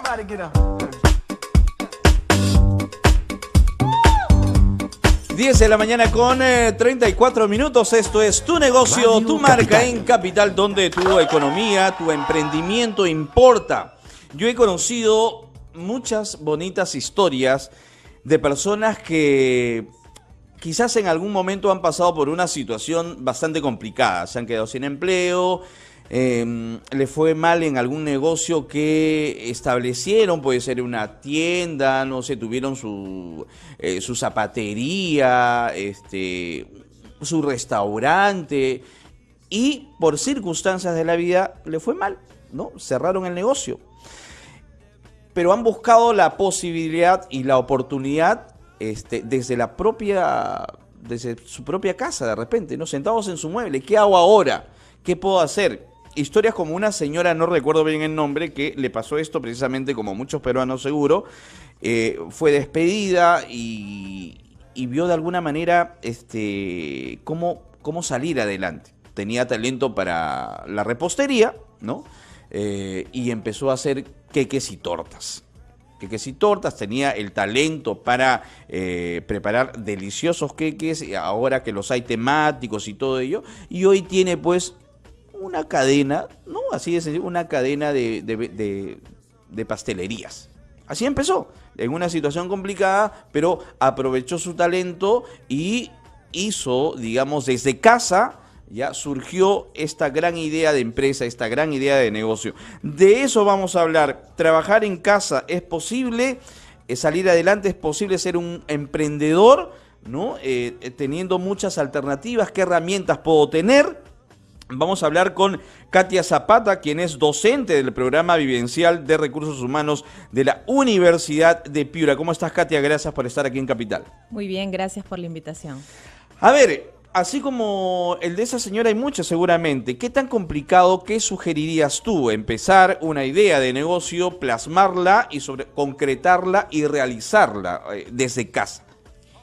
about to get up. 10 de la mañana con 34 minutos. Esto es Tu Negocio, Radio Tu Marca Capital. en Capital, donde tu economía, tu emprendimiento importa. Yo he conocido muchas bonitas historias de personas que quizás en algún momento han pasado por una situación bastante complicada. Se han quedado sin empleo, le fue mal en algún negocio que establecieron, puede ser una tienda, no sé, tuvieron su zapatería, su restaurante, y por circunstancias de la vida le fue mal, ¿no? Cerraron el negocio. Pero han buscado la posibilidad y la oportunidad desde su propia casa, de repente, ¿no? Sentados en su mueble. ¿Qué hago ahora? ¿Qué puedo hacer? Historias como una señora, no recuerdo bien el nombre, que le pasó esto precisamente como muchos peruanos seguro, fue despedida y vio de alguna manera cómo salir adelante. Tenía talento para la repostería, ¿no? Y empezó a hacer queques y tortas. Queques y tortas, tenía el talento para preparar deliciosos queques, ahora que los hay temáticos y todo ello, y hoy tiene pues una cadena, no así de sencillo, una cadena de pastelerías. Así empezó, en una situación complicada, pero aprovechó su talento y hizo, digamos, desde casa, ya surgió esta gran idea de empresa, esta gran idea de negocio. De eso vamos a hablar. Trabajar en casa es posible, salir adelante es posible, ser un emprendedor, ¿no? Teniendo muchas alternativas. ¿Qué herramientas puedo tener? Vamos a hablar con Katia Zapata, quien es docente del programa vivencial de recursos humanos de la Universidad de Piura. ¿Cómo estás, Katia? Gracias por estar aquí en Capital. Muy bien, gracias por la invitación. A ver, así como el de esa señora hay muchas seguramente. ¿Qué tan complicado, qué sugerirías tú? Empezar una idea de negocio, plasmarla y concretarla y realizarla desde casa.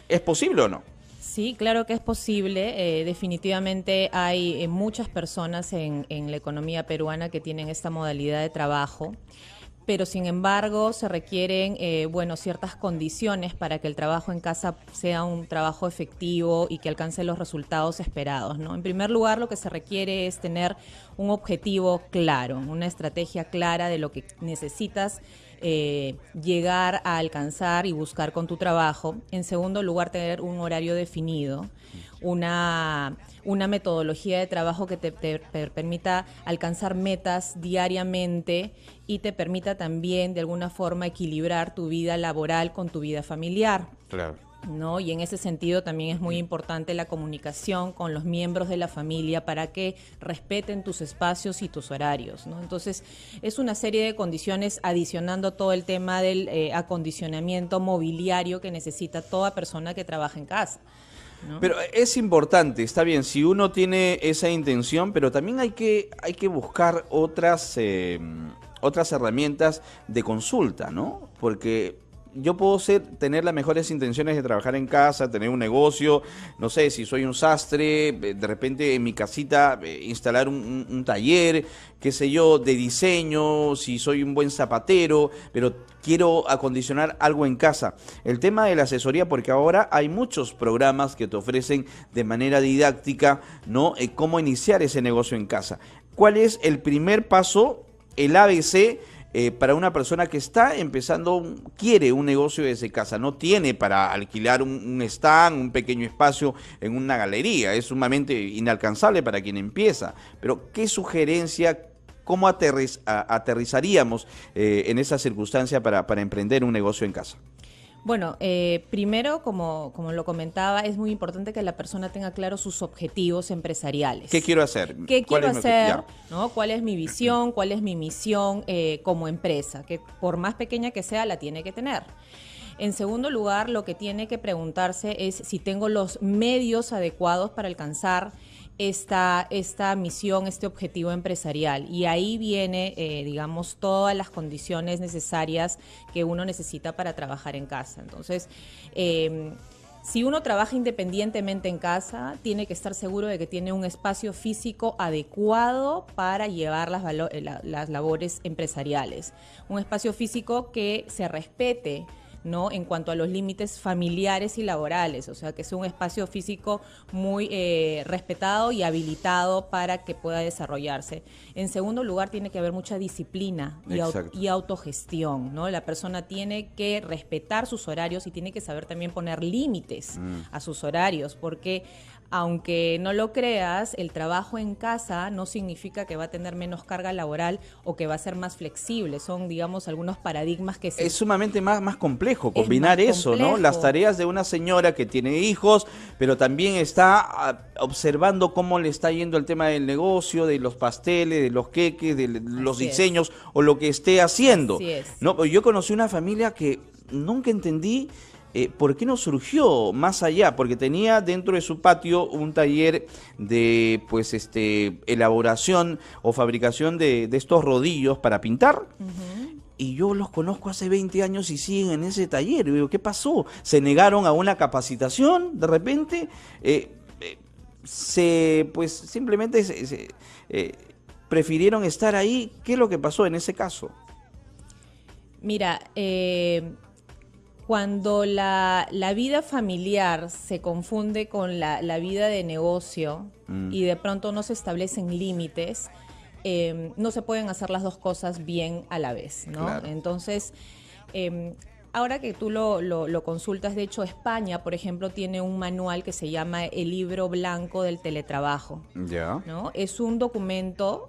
¿Es posible o no? Sí, claro que es posible. Definitivamente hay muchas personas en la economía peruana que tienen esta modalidad de trabajo, pero sin embargo se requieren ciertas condiciones para que el trabajo en casa sea un trabajo efectivo y que alcance los resultados esperados, ¿no? En primer lugar, lo que se requiere es tener un objetivo claro, una estrategia clara de lo que necesitas llegar a alcanzar y buscar con tu trabajo. En segundo lugar, tener un horario definido, una metodología de trabajo que te permita alcanzar metas diariamente y te permita también de alguna forma equilibrar tu vida laboral con tu vida familiar. Claro. ¿No? Y en ese sentido también es muy importante la comunicación con los miembros de la familia para que respeten tus espacios y tus horarios, ¿no? Entonces, es una serie de condiciones adicionando todo el tema del acondicionamiento mobiliario que necesita toda persona que trabaja en casa, ¿no? Pero es importante, está bien, si uno tiene esa intención, pero también hay que buscar otras herramientas de consulta, ¿no? Porque yo puedo tener las mejores intenciones de trabajar en casa, tener un negocio, no sé, si soy un sastre, de repente en mi casita instalar un taller, qué sé yo, de diseño, si soy un buen zapatero, pero quiero acondicionar algo en casa. El tema de la asesoría, porque ahora hay muchos programas que te ofrecen de manera didáctica, ¿no? Cómo iniciar ese negocio en casa. ¿Cuál es el primer paso, el ABC, para una persona que está empezando, quiere un negocio desde casa, no tiene para alquilar un stand, un pequeño espacio en una galería? Es sumamente inalcanzable para quien empieza. Pero, ¿qué sugerencia, cómo aterrizaríamos en esa circunstancia para emprender un negocio en casa? Bueno, primero, como lo comentaba, es muy importante que la persona tenga claro sus objetivos empresariales. ¿Qué quiero hacer? ¿Qué quiero hacer? ¿No? ¿Cuál es mi visión? ¿Cuál es mi misión como empresa? Que por más pequeña que sea, la tiene que tener. En segundo lugar, lo que tiene que preguntarse es si tengo los medios adecuados para alcanzar esta misión, este objetivo empresarial. Y ahí viene, digamos, todas las condiciones necesarias que uno necesita para trabajar en casa. Entonces, Si uno trabaja independientemente en casa, tiene que estar seguro de que tiene un espacio físico adecuado para llevar las labores empresariales. Un espacio físico que se respete, ¿no?, en cuanto a los límites familiares y laborales, o sea, que sea un espacio físico muy respetado y habilitado para que pueda desarrollarse. En segundo lugar, tiene que haber mucha disciplina y autogestión, ¿no? La persona tiene que respetar sus horarios y tiene que saber también poner límites a sus horarios, porque aunque no lo creas, el trabajo en casa no significa que va a tener menos carga laboral o que va a ser más flexible. Son, digamos, algunos paradigmas que Es sumamente más complejo combinar más eso, complejo. ¿no? Las tareas de una señora que tiene hijos, pero también está observando cómo le está yendo el tema del negocio, de los pasteles, de los queques, de los Así diseños o lo que esté haciendo. Así es. ¿No? Pues yo conocí una familia que nunca entendí por qué no surgió más allá, porque tenía dentro de su patio un taller de pues elaboración o fabricación de estos rodillos para pintar. Y yo los conozco hace 20 años y siguen en ese taller. Y digo, ¿qué pasó? ¿Se negaron a una capacitación de repente? Pues simplemente prefirieron estar ahí. ¿Qué es lo que pasó en ese caso? Mira, cuando la vida familiar se confunde con la vida de negocio y de pronto no se establecen límites, no se pueden hacer las dos cosas bien a la vez, ¿no? Claro. Entonces, ahora que tú lo consultas, de hecho España, por ejemplo, tiene un manual que se llama el Libro Blanco del Teletrabajo, Ya. ¿no? Es un documento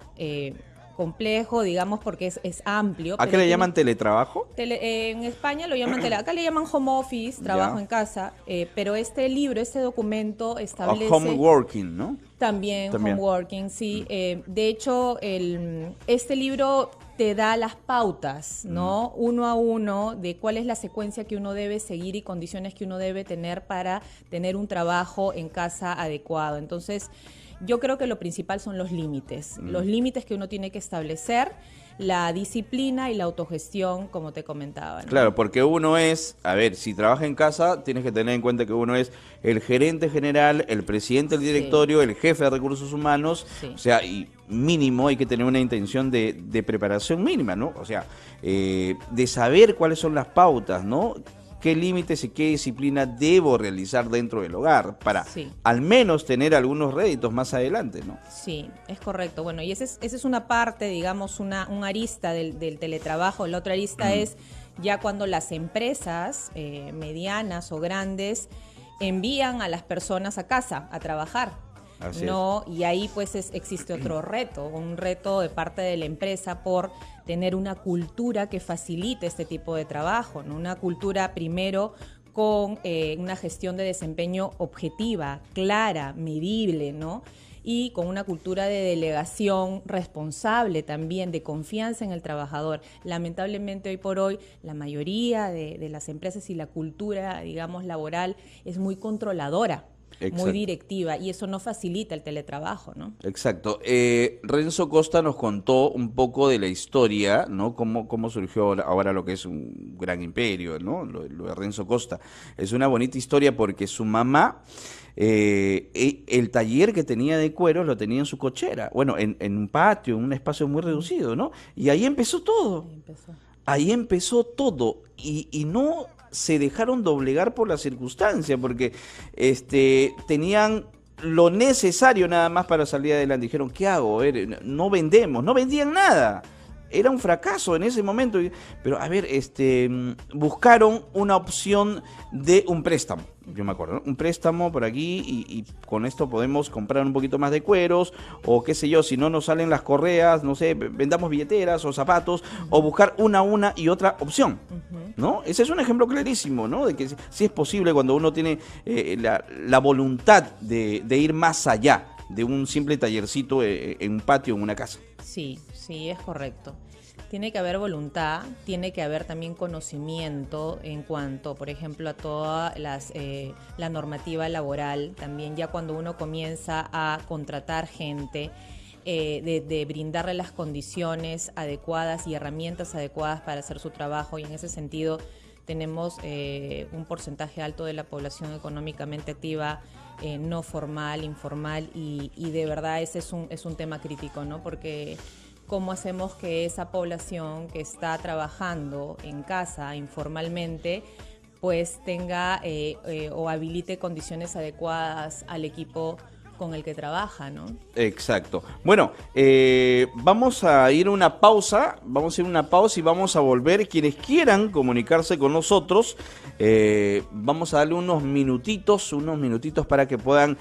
complejo, digamos, porque es amplio. ¿A qué le llaman teletrabajo? En España lo llaman acá le llaman home office, trabajo Ya. en casa, pero este libro, este documento establece... O home working, ¿no? También home working, sí. De hecho, este libro te da las pautas, ¿no? Uno a uno, de cuál es la secuencia que uno debe seguir y condiciones que uno debe tener para tener un trabajo en casa adecuado. Entonces, yo creo que lo principal son los límites que uno tiene que establecer, la disciplina y la autogestión, como te comentaba, ¿no? Claro, porque uno es, a ver, si trabaja en casa, tienes que tener en cuenta que uno es el gerente general, el presidente del directorio, el jefe de recursos humanos, o sea, y mínimo hay que tener una intención de preparación mínima, ¿no? O sea, de saber cuáles son las pautas, ¿no? Qué límites y qué disciplina debo realizar dentro del hogar para al menos tener algunos réditos más adelante, ¿no? Sí, es correcto. Bueno, y esa es una parte, digamos, una arista del teletrabajo. La otra arista es ya cuando las empresas medianas o grandes envían a las personas a casa a trabajar. ¿No? Y ahí pues existe otro reto, un reto de parte de la empresa por tener una cultura que facilite este tipo de trabajo, ¿no? Una cultura primero con una gestión de desempeño objetiva, clara, medible, ¿no? Y con una cultura de delegación responsable también, de confianza en el trabajador. Lamentablemente hoy por hoy la mayoría de las empresas y la cultura, digamos, laboral es muy controladora. Exacto. Muy directiva, y eso no facilita el teletrabajo, ¿no? Exacto. Renzo Costa nos contó un poco de la historia, ¿no? Cómo surgió ahora lo que es un gran imperio, ¿no? Lo de Renzo Costa. Es una bonita historia porque su mamá, el taller que tenía de cueros lo tenía en su cochera, bueno, en un patio, en un espacio muy reducido, ¿no? Y ahí empezó todo. Ahí empezó todo. Y no se dejaron doblegar por la circunstancia, porque tenían lo necesario nada más para salir adelante. Dijeron, ¿qué hago? A ver, no vendemos, no vendían nada. Era un fracaso en ese momento. Pero, a ver, buscaron una opción de un préstamo. Yo me acuerdo, ¿no? Un préstamo por aquí y con esto podemos comprar un poquito más de cueros o qué sé yo, si no nos salen las correas, no sé, vendamos billeteras o zapatos o buscar una y otra opción, ¿no? Ese es un ejemplo clarísimo, ¿no? De que sí es posible cuando uno tiene la voluntad de ir más allá de un simple tallercito en un patio, en una casa. Sí, es correcto. Tiene que haber voluntad, tiene que haber también conocimiento en cuanto, por ejemplo, a toda la normativa laboral. También ya cuando uno comienza a contratar gente, de brindarle las condiciones adecuadas y herramientas adecuadas para hacer su trabajo, y en ese sentido tenemos un porcentaje alto de la población económicamente activa no formal, informal, y de verdad ese es un tema crítico, ¿no? Porque ¿cómo hacemos que esa población que está trabajando en casa informalmente pues tenga o habilite condiciones adecuadas al equipo con el que trabaja, ¿no? Exacto. Bueno, vamos a ir a una pausa, y vamos a volver. Quienes quieran comunicarse con nosotros, vamos a darle unos minutitos para que puedan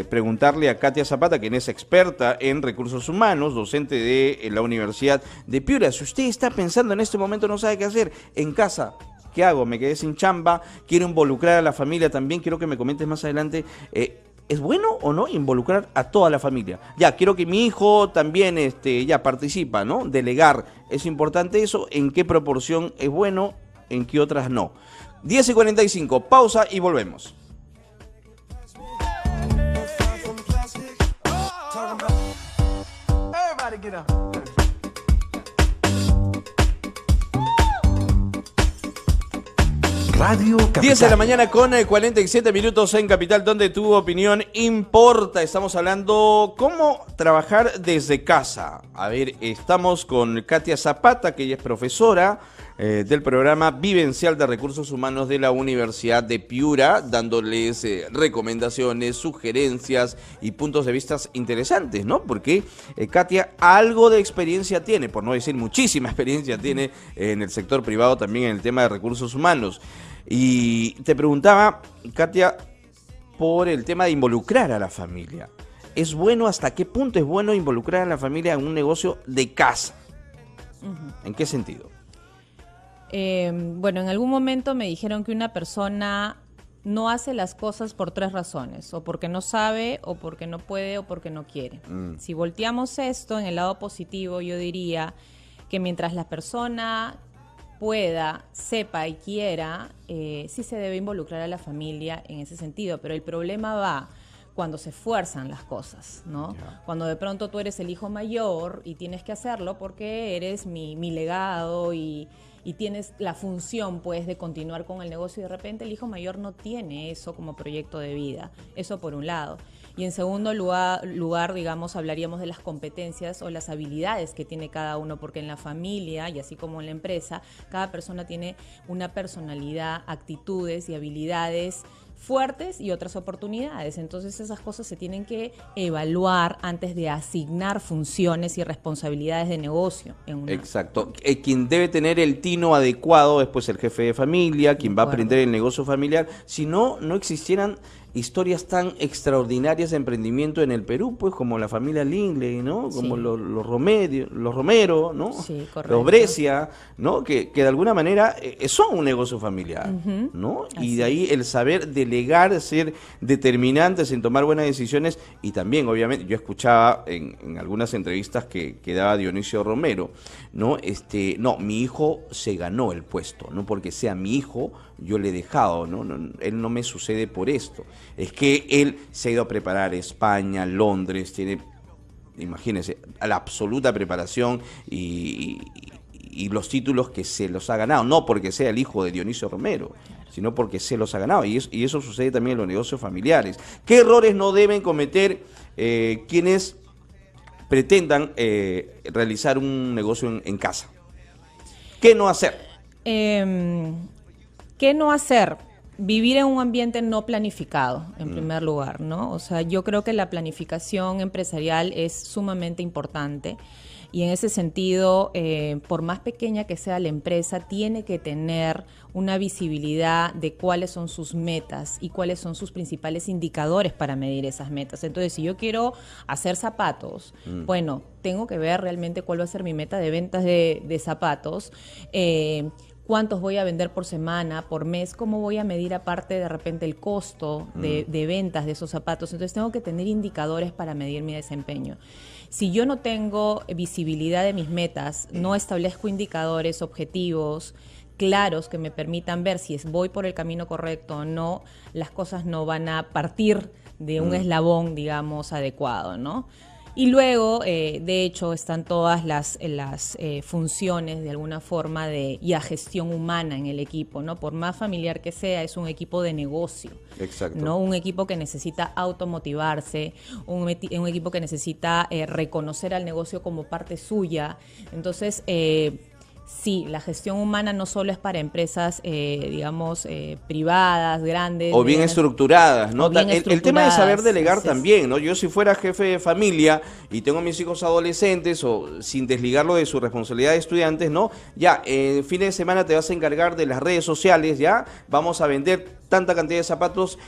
preguntarle a Katia Zapata, quien es experta en recursos humanos, docente de la Universidad de Piura. Si usted está pensando en este momento, no sabe qué hacer en casa, ¿qué hago? Me quedé sin chamba, quiero involucrar a la familia también, quiero que me comentes más adelante. ¿Es bueno o no involucrar a toda la familia? Ya, quiero que mi hijo también ya participa, ¿no? Delegar, ¿es importante eso? ¿En qué proporción es bueno? ¿En qué otras no? 10:45, pausa y volvemos. Radio Capital. 10 de la mañana con 47 minutos en Capital, donde tu opinión importa. Estamos hablando cómo trabajar desde casa. A ver, estamos con Katia Zapata, que ella es profesora del programa vivencial de recursos humanos de la Universidad de Piura, dándoles recomendaciones, sugerencias y puntos de vista interesantes, ¿no? Porque Katia algo de experiencia tiene, por no decir muchísima experiencia tiene en el sector privado, también en el tema de recursos humanos. Y te preguntaba, Katia, por el tema de involucrar a la familia. ¿Es bueno, hasta qué punto es bueno involucrar a la familia en un negocio de casa? ¿En qué sentido? Bueno, en algún momento me dijeron que una persona no hace las cosas por 3 razones, o porque no sabe, o porque no puede, o porque no quiere. Si volteamos esto en el lado positivo, yo diría que mientras la persona pueda, sepa y quiera, sí se debe involucrar a la familia en ese sentido, pero el problema va cuando se fuerzan las cosas, ¿no? Ya. Cuando de pronto tú eres el hijo mayor y tienes que hacerlo porque eres mi legado y tienes la función, pues, de continuar con el negocio, y de repente el hijo mayor no tiene eso como proyecto de vida. Eso por un lado. Y en segundo lugar, digamos, hablaríamos de las competencias o las habilidades que tiene cada uno, porque en la familia, y así como en la empresa, cada persona tiene una personalidad, actitudes y habilidades fuertes y otras oportunidades. Entonces esas cosas se tienen que evaluar antes de asignar funciones y responsabilidades de negocio. Exacto. Quien debe tener el tino adecuado es pues el jefe de familia, quien va a aprender el negocio familiar. Si no, no existieran historias tan extraordinarias de emprendimiento en el Perú, pues como la familia Lingley, ¿no? Como Sí. los Romero, ¿no? Sí, correcto. Los Brescia, ¿no? Que de alguna manera son un negocio familiar, ¿no? Y Así de ahí el saber delegar, ser determinantes en tomar buenas decisiones. Y también, obviamente, yo escuchaba en algunas entrevistas que daba Dionisio Romero, ¿no? No, mi hijo se ganó el puesto, no porque sea mi hijo, yo le he dejado, ¿no? Él no me sucede por esto. Es que él se ha ido a preparar a España, Londres, tiene, imagínense, la absoluta preparación y los títulos que se los ha ganado, no porque sea el hijo de Dionisio Romero, sino porque se los ha ganado. Y eso sucede también en los negocios familiares. ¿Qué errores no deben cometer quienes pretendan realizar un negocio en casa? ¿Qué no hacer? ¿Qué no hacer? Vivir en un ambiente no planificado, en primer lugar, ¿no? O sea, yo creo que la planificación empresarial es sumamente importante, y en ese sentido, por más pequeña que sea la empresa, tiene que tener una visibilidad de cuáles son sus metas y cuáles son sus principales indicadores para medir esas metas. Entonces, si yo quiero hacer zapatos, bueno, tengo que ver realmente cuál va a ser mi meta de ventas de zapatos, cuántos voy a vender por semana, por mes, cómo voy a medir aparte de repente el costo de ventas de esos zapatos. Entonces tengo que tener indicadores para medir mi desempeño. Si yo no tengo visibilidad de mis metas, no establezco indicadores objetivos claros que me permitan ver si voy por el camino correcto o no, las cosas no van a partir de un eslabón, digamos, adecuado, ¿no? Y luego, de hecho, están todas las funciones de alguna forma de y a gestión humana en el equipo, ¿no? Por más familiar que sea, es un equipo de negocio. Exacto. ¿No? Un equipo que necesita automotivarse, un equipo que necesita reconocer al negocio como parte suya. Entonces, sí, la gestión humana no solo es para empresas, digamos, privadas, grandes. O bien estructuradas, ¿no? O bien El tema de saber estructuradas, delegar así es. también, ¿no? Yo si fuera jefe de familia y tengo mis hijos adolescentes o sin desligarlo de su responsabilidad de estudiantes, ¿no? Ya, fin de semana te vas a encargar de las redes sociales, ¿ya? Vamos a vender tanta cantidad de zapatos,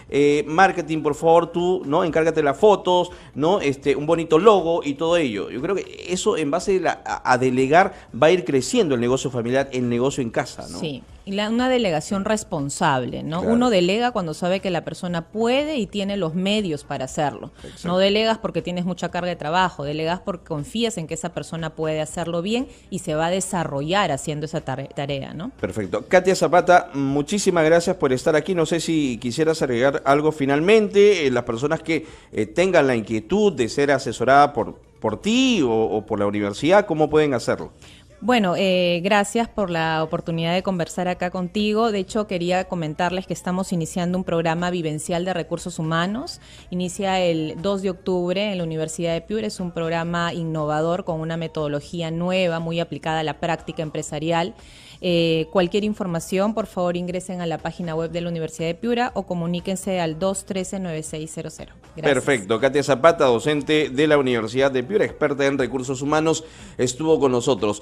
marketing, por favor, tú, ¿no? Encárgate de las fotos, ¿no? Un bonito logo y todo ello. Yo creo que eso en base a delegar va a ir creciendo el negocio familiar, el negocio en casa, ¿no? Sí, y una delegación responsable, ¿no? Claro. Uno delega cuando sabe que la persona puede y tiene los medios para hacerlo. Exacto. No delegas porque tienes mucha carga de trabajo, delegas porque confías en que esa persona puede hacerlo bien y se va a desarrollar haciendo esa tarea, ¿no? Perfecto. Katia Zapata, muchísimas gracias por estar aquí. No sé si quisieras agregar algo finalmente. Las personas que tengan la inquietud de ser asesorada por ti o por la universidad, ¿cómo pueden hacerlo? Bueno, gracias por la oportunidad de conversar acá contigo. De hecho, quería comentarles que estamos iniciando un programa vivencial de recursos humanos. Inicia el 2 de octubre en la Universidad de Piura. Es un programa innovador con una metodología nueva, muy aplicada a la práctica empresarial. Cualquier información, por favor, ingresen a la página web de la Universidad de Piura o comuníquense al 213-9600. Gracias. Perfecto. Katia Zapata, docente de la Universidad de Piura, experta en recursos humanos, estuvo con nosotros.